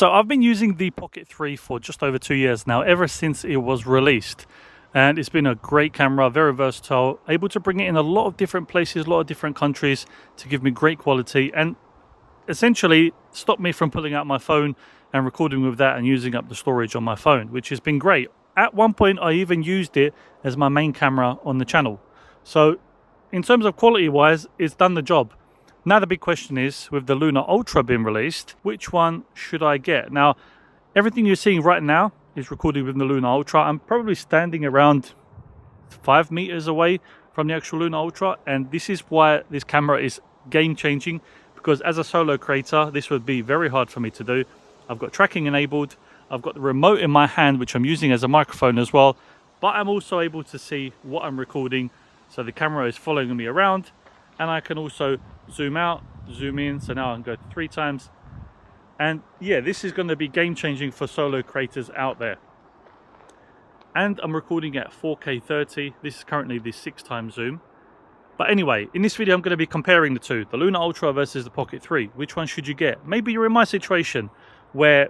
So I've been using the Pocket 3 for just over 2 years now, ever since it was released. And it's been a great camera, very versatile, able to bring it in a lot of different places, a lot of different countries to give me great quality and essentially stop me from pulling out my phone and recording with that and using up the storage on my phone, which has been great. At one point, I even used it as my main camera on the channel. So in terms of quality wise, it's done the job. Now the big question is, with the Luna Ultra being released, which one should I get? Now, everything you're seeing right now is recorded with the Luna Ultra. I'm probably standing around 5 meters away from the actual Luna Ultra, and this is why this camera is game-changing, because as a solo creator, this would be very hard for me to do. I've got tracking enabled, I've got the remote in my hand, which I'm using as a microphone as well, but I'm also able to see what I'm recording, so the camera is following me around, and I can also zoom out, zoom in, so now I can go 3 times. And yeah, this is going to be game changing for solo creators out there. And I'm recording at 4K 30. This is currently the 6x zoom. But anyway, in this video I'm going to be comparing the two, the Luna Ultra versus the Pocket 3. Which one should you get? Maybe you're in my situation where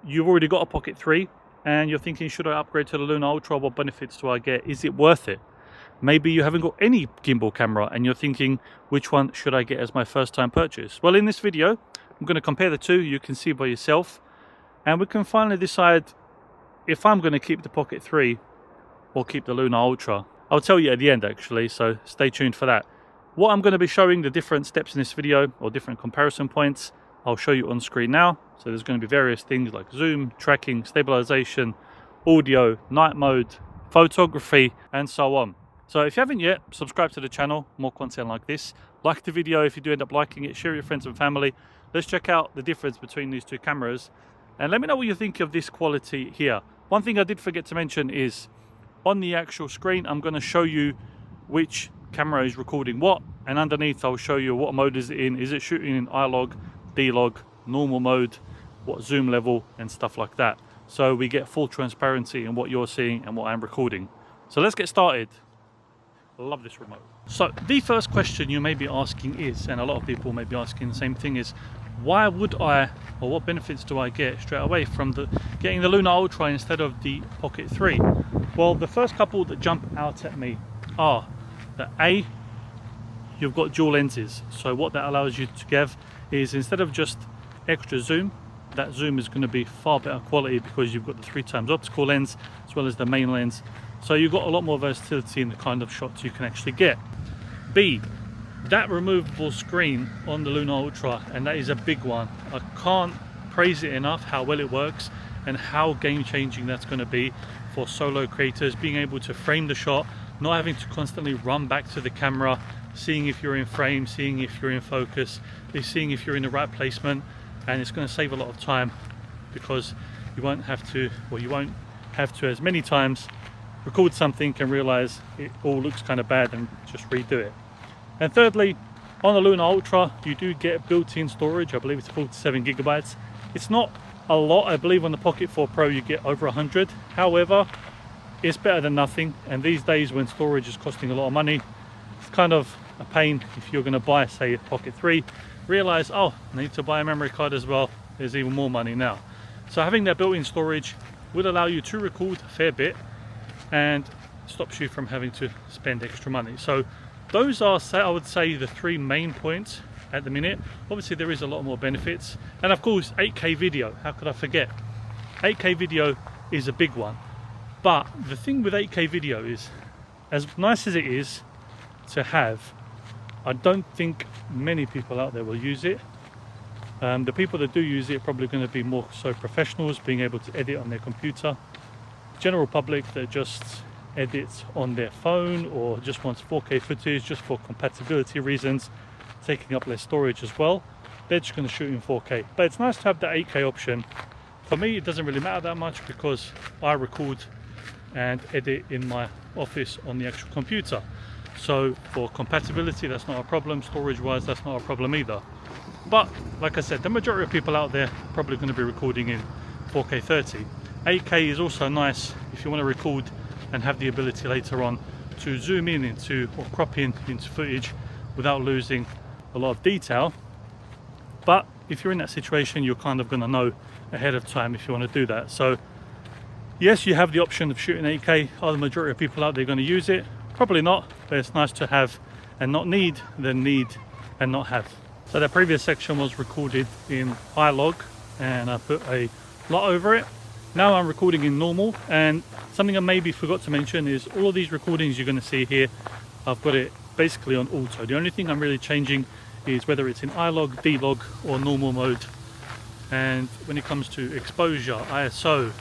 you've already got a Pocket 3 and you're thinking, should I upgrade to the Luna Ultra? What benefits do I get? Is it worth it? Maybe you haven't got any gimbal camera and you're thinking, which one should I get as my first time purchase? Well, in this video, I'm going to compare the two. You can see by yourself, and we can finally decide if I'm going to keep the Pocket 3 or keep the Luna Ultra. I'll tell you at the end actually, so stay tuned for that. What I'm going to be showing, the different steps in this video or different comparison points, I'll show you on screen now. So there's going to be various things like zoom, tracking, stabilization, audio, night mode, photography, and so on. So if you haven't yet, subscribe to the channel, more content like this. Like the video if you do end up liking it, share with your friends and family. Let's check out the difference between these two cameras. And let me know what you think of this quality here. One thing I did forget to mention is, on the actual screen, I'm going to show you which camera is recording what. And underneath, I'll show you what mode is it in. Is it shooting in iLog, D-Log, normal mode, what zoom level, and stuff like that. So we get full transparency in what you're seeing and what I'm recording. So let's get started. Love this remote. So the first question you may be asking is, and a lot of people may be asking the same thing, is why would I, or what benefits do I get straight away from getting the Luna Ultra instead of the Pocket 3? Well, the first couple that jump out at me are that A, you've got dual lenses. So what that allows you to give is, instead of just extra zoom, that zoom is going to be far better quality because you've got the 3x optical lens as well as the main lens. So you've got a lot more versatility in the kind of shots you can actually get. B, that removable screen on the Luna Ultra, and that is a big one. I can't praise it enough how well it works and how game-changing that's going to be for solo creators, being able to frame the shot, not having to constantly run back to the camera, seeing if you're in frame, seeing if you're in focus, seeing if you're in the right placement, and it's going to save a lot of time because you won't have to as many times record something and realize it all looks kind of bad and just redo it. And thirdly, on the Luna Ultra, you do get built-in storage. I believe it's 47 gigabytes. It's not a lot. I believe on the Pocket 4 Pro you get over 100. However, it's better than nothing. And these days when storage is costing a lot of money, it's kind of a pain if you're going to buy, say, a Pocket 3. Realize, oh, I need to buy a memory card as well. There's even more money now. So having that built-in storage will allow you to record a fair bit and stops you from having to spend extra money. So those are, I would say, the 3 main points at the minute. Obviously there is a lot more benefits, and of course 8K video, how could I forget? 8K video is a big one, but the thing with 8K video is, as nice as it is to have, I don't think many people out there will use it. The people that do use it are probably going to be more so professionals, being able to edit on their computer. General public that just edits on their phone or just wants 4K footage just for compatibility reasons, taking up less storage as well, they're just going to shoot in 4K. But it's nice to have the 8K option. For me, it doesn't really matter that much because I record and edit in my office on the actual computer. So for compatibility, that's not a problem. Storage wise, that's not a problem either. But like I said, the majority of people out there are probably going to be recording in 4K 30. 8K is also nice if you want to record and have the ability later on to zoom in into or crop in into footage without losing a lot of detail. But if you're in that situation, you're kind of going to know ahead of time if you want to do that. So yes, you have the option of shooting 8K. Are the majority of people out there going to use it? Probably not, but it's nice to have and not need than need and not have. So that previous section was recorded in iLog and I put a lot over it. Now I'm recording in normal, and something I maybe forgot to mention is all of these recordings you're going to see here, I've got it basically on auto. The only thing I'm really changing is whether it's in iLog, D-Log or normal mode. And when it comes to exposure, ISO,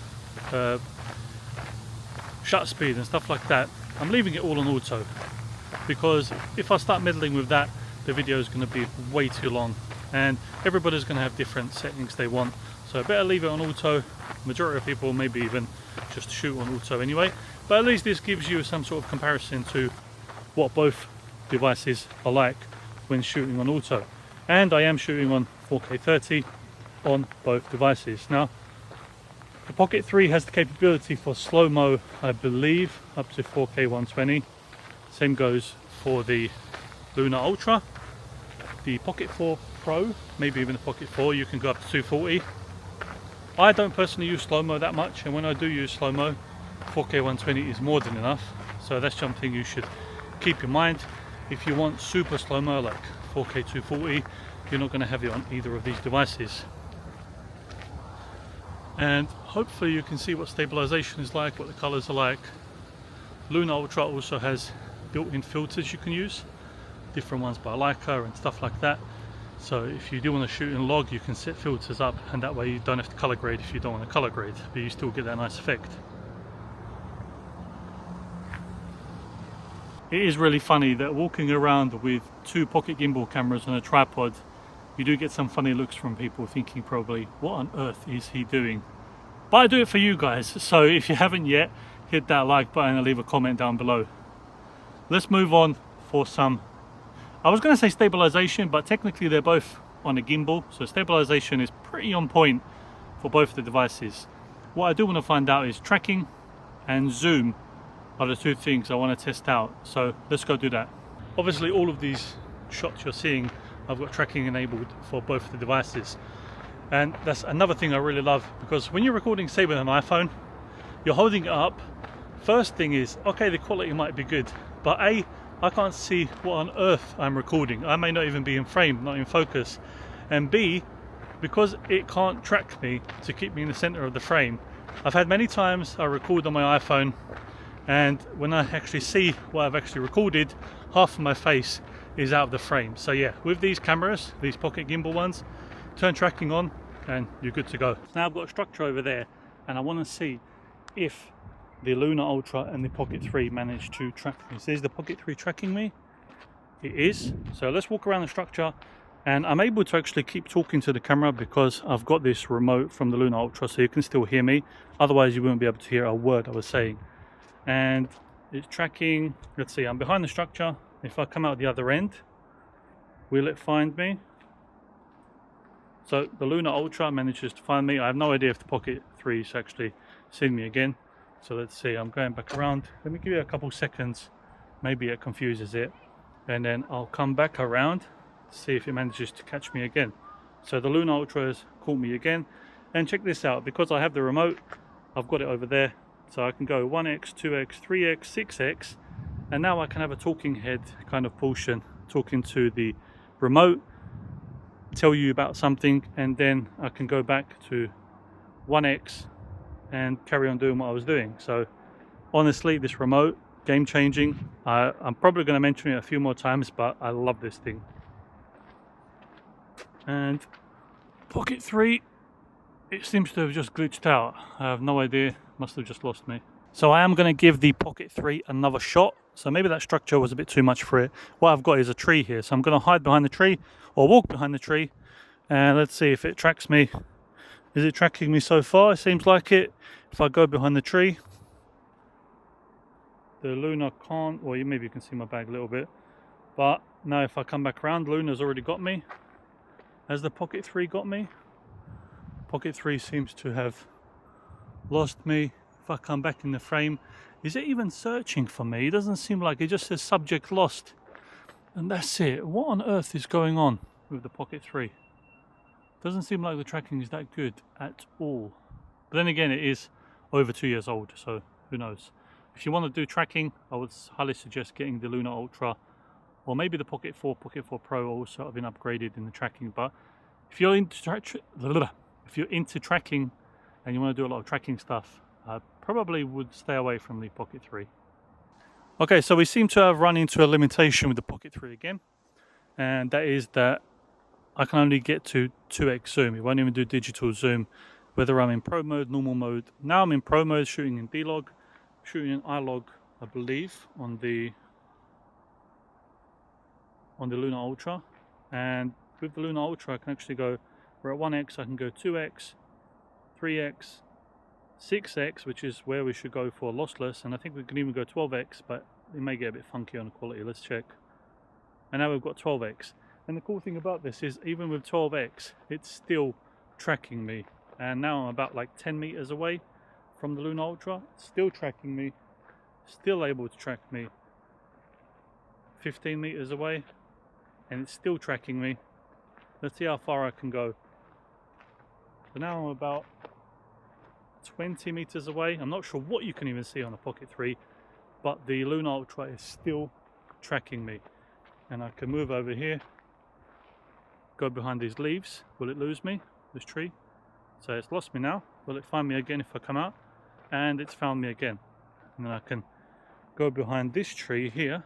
shutter speed and stuff like that, I'm leaving it all on auto, because if I start meddling with that, the video is going to be way too long and everybody's going to have different settings they want. So better leave it on auto. Majority of people maybe even just shoot on auto anyway, but at least this gives you some sort of comparison to what both devices are like when shooting on auto. And I am shooting on 4K 30 on both devices. Now the Pocket 3 has the capability for slow-mo, I believe, up to 4K 120. Same goes for the Luna Ultra. The Pocket 4 Pro, maybe even the Pocket 4, you can go up to 240. I don't personally use slow-mo that much, and when I do use slow-mo, 4K 120 is more than enough. So that's something you should keep in mind. If you want super slow-mo like 4K 240, you're not going to have it on either of these devices. And hopefully you can see what stabilization is like, what the colors are like. Luna Ultra also has built-in filters you can use, different ones by Leica and stuff like that. So if you do want to shoot in log, you can set filters up, and that way you don't have to color grade if you don't want to color grade, but you still get that nice effect. It is really funny that walking around with two pocket gimbal cameras on a tripod, you do get some funny looks from people thinking probably, what on earth is he doing? But I do it for you guys, so if you haven't yet, hit that like button and leave a comment down below. Let's move on for some, I was going to say stabilization, but technically they're both on a gimbal, so stabilization is pretty on point for both the devices. What I do want to find out is tracking and zoom are the two things I want to test out, so let's go do that. Obviously all of these shots you're seeing, I've got tracking enabled for both the devices, and that's another thing I really love, because when you're recording, say with an iPhone, you're holding it up. First thing is, okay, the quality might be good, but A, I can't see what on earth I'm recording. I may not even be in frame, not in focus. And B, because it can't track me to keep me in the center of the frame, I've had many times I record on my iPhone, and when I actually see what I've actually recorded, half of my face is out of the frame. So yeah, with these cameras, these pocket gimbal ones, turn tracking on and you're good to go. Now I've got a structure over there, and I want to see if the Luna Ultra and the Pocket 3 managed to track me. So is the Pocket 3 tracking me? It is. So let's walk around the structure, and I'm able to actually keep talking to the camera because I've got this remote from the Luna Ultra, so you can still hear me. Otherwise you wouldn't be able to hear a word I was saying. And it's tracking. Let's see, I'm behind the structure. If I come out the other end, will it find me? So the Luna Ultra manages to find me. I have no idea if the Pocket 3 is actually seeing me again. So let's see, I'm going back around. Let me give you a couple seconds. Maybe it confuses it. And then I'll come back around to see if it manages to catch me again. So the Luna Ultra has caught me again. And check this out, because I have the remote, I've got it over there. So I can go 1x, 2x, 3x, 6x. And now I can have a talking head kind of portion, talking to the remote, tell you about something, and then I can go back to 1x and carry on doing what I was doing. So honestly, this remote, game changing. I'm probably going to mention it a few more times, but I love this thing. And Pocket 3, it seems to have just glitched out. I have no idea, must have just lost me. So I am going to give the Pocket 3 another shot. So maybe that structure was a bit too much for it. What I've got is a tree here, so I'm going to hide behind the tree or walk behind the tree, and let's see if it tracks me. Is it tracking me so far? It seems like it. If I go behind the tree, the Luna can't, well, maybe you can see my bag a little bit, but now if I come back around, Luna's already got me. Has the Pocket 3 got me? Pocket 3 seems to have lost me. If I come back in the frame, is it even searching for me? It doesn't seem like it, just says subject lost. And that's it. What on earth is going on with the Pocket 3? Doesn't seem like the tracking is that good at all. But then again, it is over 2 years old, so who knows. If you want to do tracking, I would highly suggest getting the Luna Ultra, or maybe the Pocket 4, Pocket 4 Pro also have been upgraded in the tracking. But if you're into tracking and you want to do a lot of tracking stuff, I probably would stay away from the Pocket 3. Okay, so we seem to have run into a limitation with the Pocket 3 again, and that is that I can only get to 2x zoom. It won't even do digital zoom, whether I'm in Pro mode, normal mode. Now I'm in Pro mode, shooting in D-Log, shooting in iLog, I believe, on the Luna Ultra. And with the Luna Ultra, I can actually go, we're at 1x, I can go 2x, 3x, 6x, which is where we should go for lossless, and I think we can even go 12x, but it may get a bit funky on the quality. Let's check. And now we've got 12x. And the cool thing about this is, even with 12x, it's still tracking me. And now I'm about like 10 meters away from the Luna Ultra, still tracking me, still able to track me. 15 meters away, and it's still tracking me. Let's see how far I can go. So now I'm about 20 meters away. I'm not sure what you can even see on the Pocket 3, but the Luna Ultra is still tracking me. And I can move over here, go behind these leaves. Will it lose me, this tree? So it's lost me now. Will it find me again if I come out? And it's found me again. And then I can go behind this tree here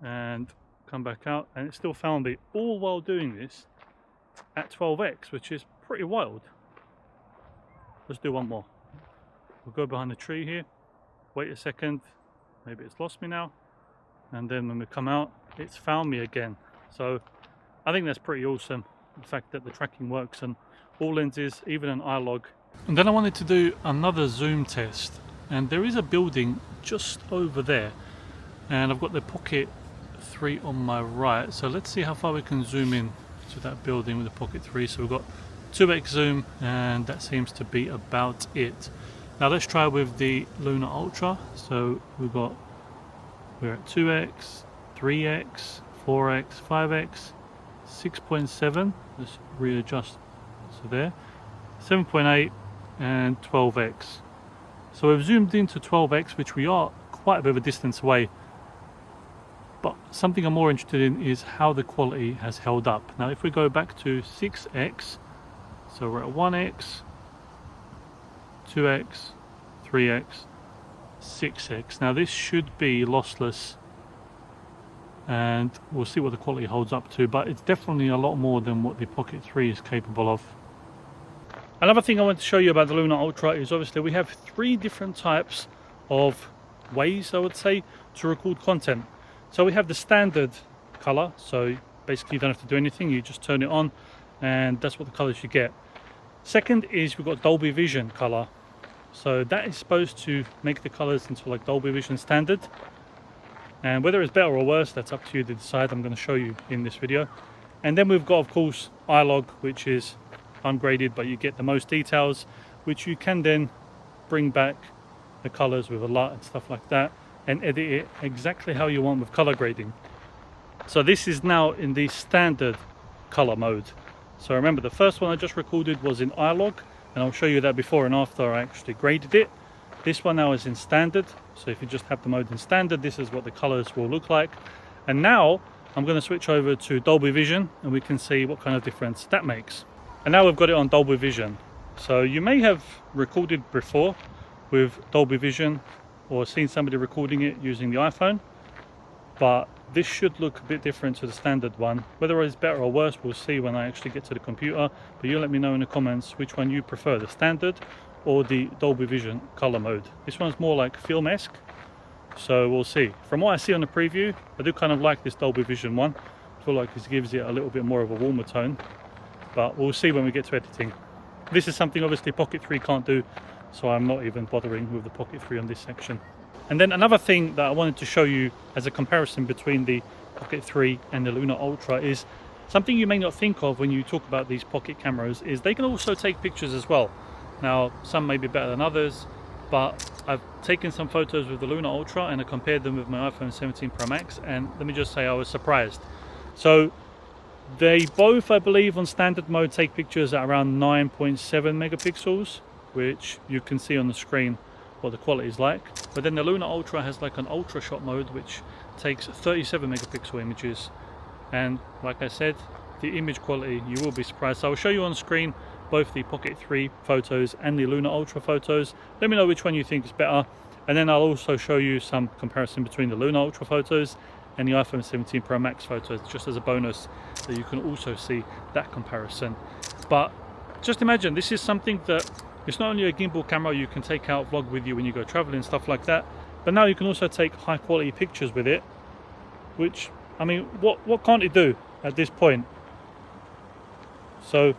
and come back out, and it still found me, all while doing this at 12x, which is pretty wild. Let's do one more. We'll go behind the tree here, wait a second, maybe it's lost me now, and then when we come out, it's found me again. So I think that's pretty awesome, the fact that the tracking works on all lenses, even an iLog. And then I wanted to do another zoom test, and there is a building just over there, and I've got the Pocket 3 on my right, so let's see how far we can zoom in to that building with the Pocket 3. So we've got 2x zoom, and that seems to be about it. Now let's try with the Luna Ultra. So we're at 2x, 3x, 4x, 5x, 6.7. Let's readjust. So there, 7.8 and 12x. So we've zoomed into 12x, which we are quite a bit of a distance away. But something I'm more interested in is how the quality has held up. Now if we go back to 6x, so we're at 1x, 2x, 3x, 6x. Now this should be lossless, and we'll see what the quality holds up to, but it's definitely a lot more than what the Pocket 3 is capable of. Another thing I want to show you about the Luna Ultra is, obviously we have 3 different types of ways, I would say, to record content. So we have the standard color, so basically you don't have to do anything, you just turn it on and that's what the colors you get. Second is we've got Dolby Vision color, so that is supposed to make the colors into like Dolby Vision standard, and whether it's better or worse, that's up to you to decide. I'm going to show you in this video. And then we've got, of course, iLog, which is ungraded, but you get the most details, which you can then bring back the colors with a LUT and stuff like that, and edit it exactly how you want with color grading. So this is now in the standard color mode. So remember, the first one I just recorded was in iLog, and I'll show you that before and after I actually graded it. This one now is in standard, so if you just have the mode in standard, this is what the colors will look like. And now I'm going to switch over to Dolby Vision, and we can see what kind of difference that makes. And now we've got it on Dolby Vision. So you may have recorded before with Dolby Vision or seen somebody recording it using the iPhone, but this should look a bit different to the standard one. Whether it's better or worse, we'll see when I actually get to the computer, but you let me know in the comments which one you prefer, the standard or the Dolby Vision color mode. This one's more like film-esque, so we'll see. From what I see on the preview, I do kind of like this Dolby Vision one. I feel like this gives it a little bit more of a warmer tone, but we'll see when we get to editing. This is something obviously Pocket 3 can't do, so I'm not even bothering with the Pocket 3 on this section. And then another thing that I wanted to show you as a comparison between the Pocket 3 and the Luna Ultra is something you may not think of when you talk about these pocket cameras, is they can also take pictures as well. Now, some may be better than others, but I've taken some photos with the Luna Ultra and I compared them with my iPhone 17 Pro Max, and let me just say I was surprised. So They both, I believe, on standard mode take pictures at around 9.7 megapixels, which you can see on the screen what the quality is like. But then the Luna Ultra has like an ultra shot mode which takes 37 megapixel images, and like I said, the image quality, you will be surprised. So I'll show you on screen both the Pocket 3 photos and the Luna Ultra photos. Let me know which one you think is better, and then I'll also show you some comparison between the Luna Ultra photos and the iPhone 17 Pro Max photos, just as a bonus, so you can also see that comparison. But just imagine, this is something that it's not only a gimbal camera you can take out, vlog with you when you go traveling, stuff like that, but now you can also take high quality pictures with it, which, I mean, what can't it do at this point? So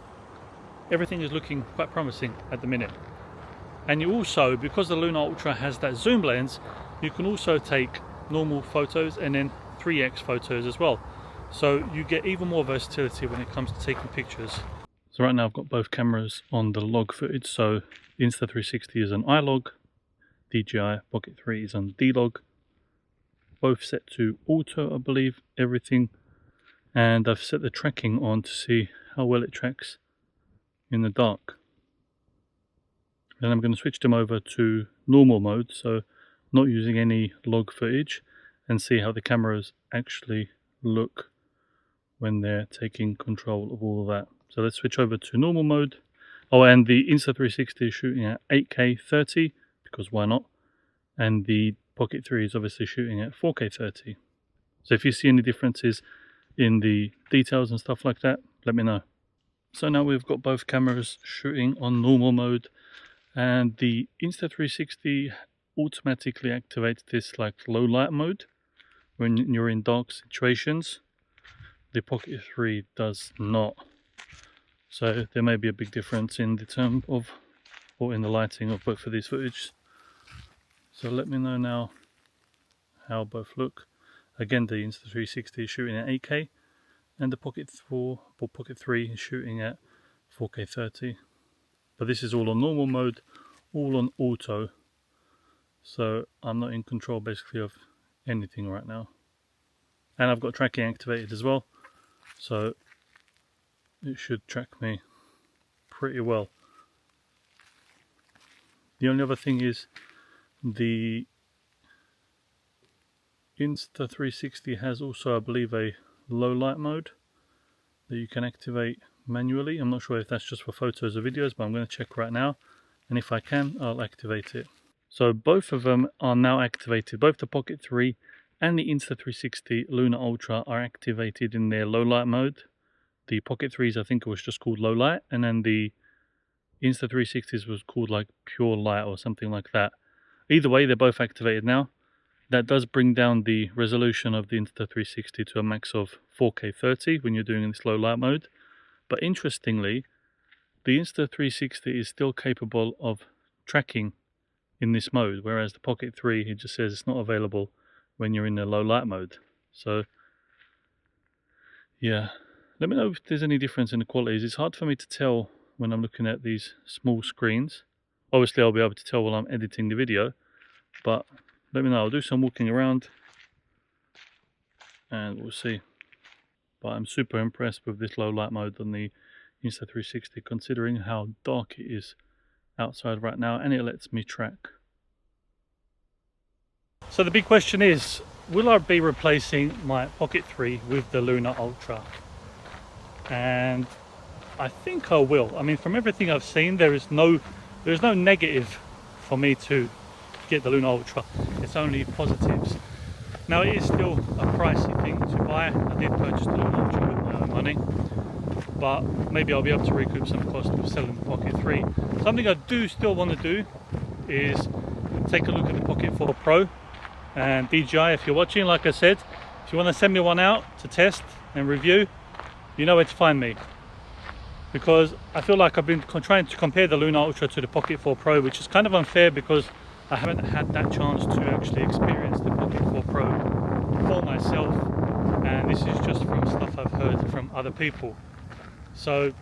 everything is looking quite promising at the minute. And you also, because the Luna Ultra has that zoom lens, you can also take normal photos and then 3x photos as well. So you get even more versatility when it comes to taking pictures. So right now I've got both cameras on the log footage. So Insta360 is on iLog, DJI Pocket 3 is on D-Log. Both set to auto, I believe, everything. And I've set the tracking on to see how well it tracks in the dark. Then I'm going to switch them over to normal mode, so not using any log footage, and see how the cameras actually look when they're taking control of all of that. So let's switch over to normal mode. Oh, and the Insta360 is shooting at 8K 30, because why not? And the Pocket 3 is obviously shooting at 4K 30. So if you see any differences in the details and stuff like that, let me know. So now we've got both cameras shooting on normal mode, and the Insta360 automatically activates this like low light mode when you're in dark situations. The Pocket 3 does not. So there may be a big difference in the term of, or in the lighting of both of these footage. So let me know now how both look. Again, the Insta360 is shooting at 8K, and the Pocket 4 or Pocket 3 is shooting at 4K 30. But this is all on normal mode, all on auto. So I'm not in control basically of anything right now. And I've got tracking activated as well, so it should track me pretty well. The only other thing is the Insta360 has also, I believe, a low light mode that you can activate manually. I'm not sure if that's just for photos or videos, but I'm going to check right now, and if I can, I'll activate it. So both of them are now activated. Both the Pocket 3 and the Insta360 Luna Ultra are activated in their low light mode. The Pocket 3's, I think it was just called low light, and then the Insta360's was called like pure light or something like that. Either way, they're both activated now. That does bring down the resolution of the Insta360 to a max of 4K 30 when you're doing this low light mode. But interestingly, the Insta360 is still capable of tracking in this mode, whereas the Pocket 3, it just says it's not available when you're in the low light mode. So yeah, let me know if there's any difference in the qualities. It's hard for me to tell when I'm looking at these small screens. Obviously I'll be able to tell while I'm editing the video, but let me know. I'll do some walking around and we'll see. But I'm super impressed with this low light mode on the Insta360, considering how dark it is outside right now, and it lets me track. So the big question is, will I be replacing my Pocket 3 with the Luna Ultra? And I think I will. I mean, from everything I've seen, there's no negative for me to get the Luna Ultra. It's only positives. Now it is still a pricey thing to buy. I did purchase the Luna Ultra with my own money, but maybe I'll be able to recoup some cost of selling the Pocket 3. Something I do still want to do is take a look at the Pocket 4 Pro. And DJI, if you're watching, like I said, if you want to send me one out to test and review, you know where to find me. Because I feel like I've been trying to compare the Luna Ultra to the Pocket 4 Pro, which is kind of unfair because I haven't had that chance to actually experience the Pocket 4 Pro for myself, and this is just from stuff I've heard from other people. So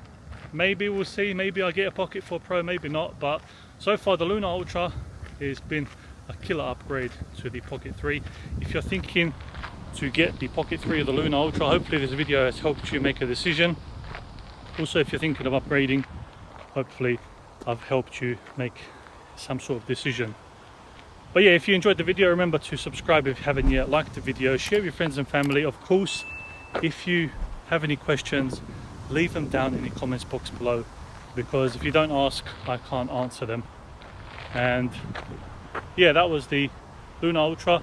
maybe we'll see, maybe I'll get a Pocket 4 Pro, maybe not, but so far the Luna Ultra has been a killer upgrade to the Pocket 3. If you're thinking to get the Pocket 3 or the Luna Ultra. Hopefully this video has helped you make a decision. Also, if you're thinking of upgrading, hopefully I've helped you make some sort of decision. But yeah, if you enjoyed the video, remember to subscribe if you haven't yet, like the video, share with your friends and family. Of course, if you have any questions, leave them down in the comments box below, because if you don't ask, I can't answer them. And yeah, that was the Luna Ultra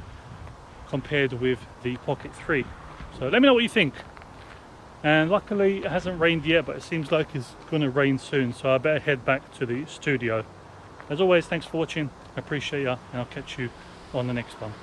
compared with the Pocket 3. So let me know what you think. And luckily it hasn't rained yet, but it seems like it's going to rain soon, so I better head back to the studio. As always, thanks for watching. I appreciate you, and I'll catch you on the next one.